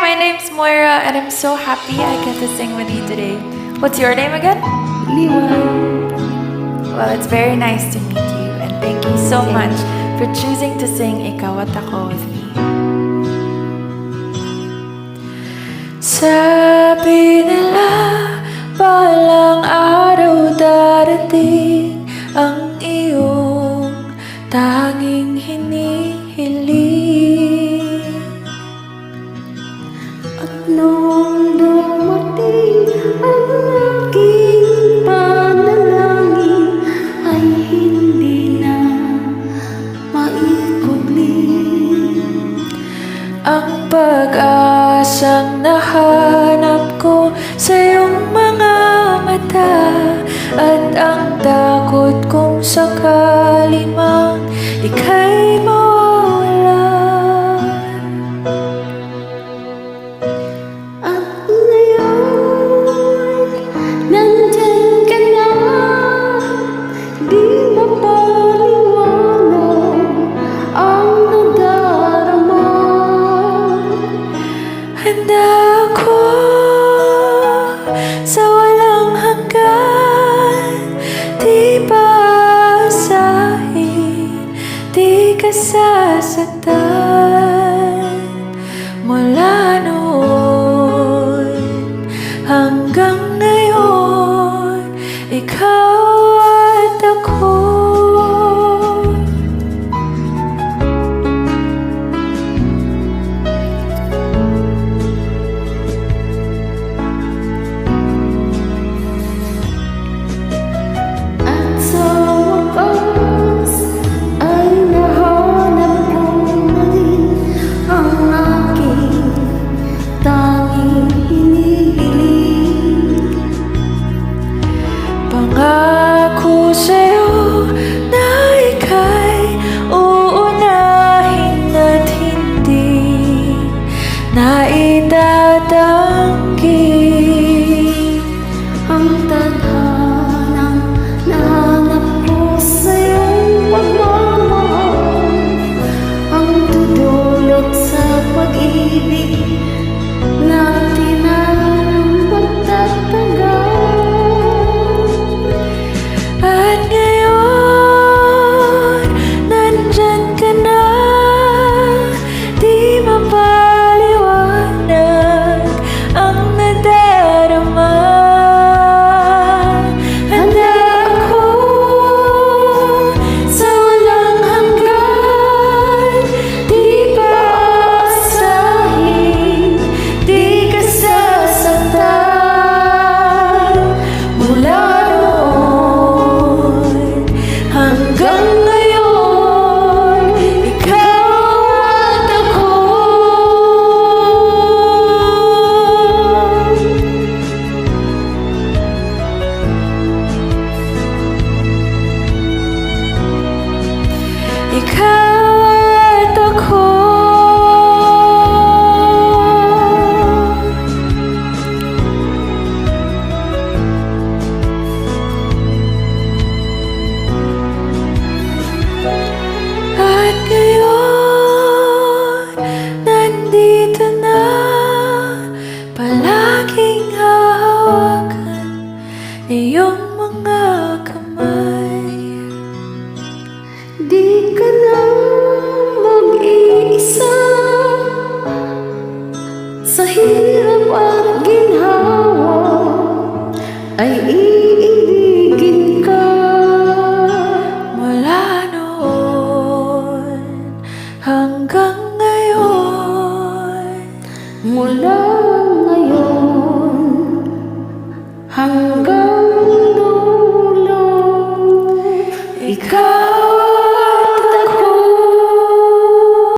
my name's Moira and I'm so happy I get to sing with you today. What's your name again? Liwan. Well, it's very nice to meet you and thank you so much for choosing to sing Ikaw at Ako with me. Sabi nila, balang araw darating ang iyong tanging hinihiling. At noong dumating ang aking panalangin ay hindi na maikubling. Ang pag-asang nahanap ko sa iyong mga mata at ang takot kung sakali mang ika'y mawalan. At ngayon, nandyan ka na, di mapaliwanag ang nadarama. Handa ako sa walang hanggan, di paasahin, di ka sasaktan. Mula noon hanggang ngayon, ikaw at ako. At sa wakas ay nahanap ko na rin ang aking tanging hinihiling. Pangako sa'yo na ika'y uunahin at hindi na itatanggi. Ang tadhanang nahanap ko sa iyong pagmamahal, ang dudulot sa pag-ibig natin ang magtatagal. At ngayon, nandyan ka na, di mapaliwanag ang nadarama. Handa ako sa walang hanggan, di paasahin, di ka sasaktan. Mula noon hanggang ngayon, ikaw at ako. Ikaw at ako. At ngayon, nandito na, palaging hahawakan iyong mga kamay. Di ka na mag-iisa sa hirap at ginhawa, ay iibigin ka. Mula noon hanggang ngayon, Mula ngayon hanggang dulo, ikaw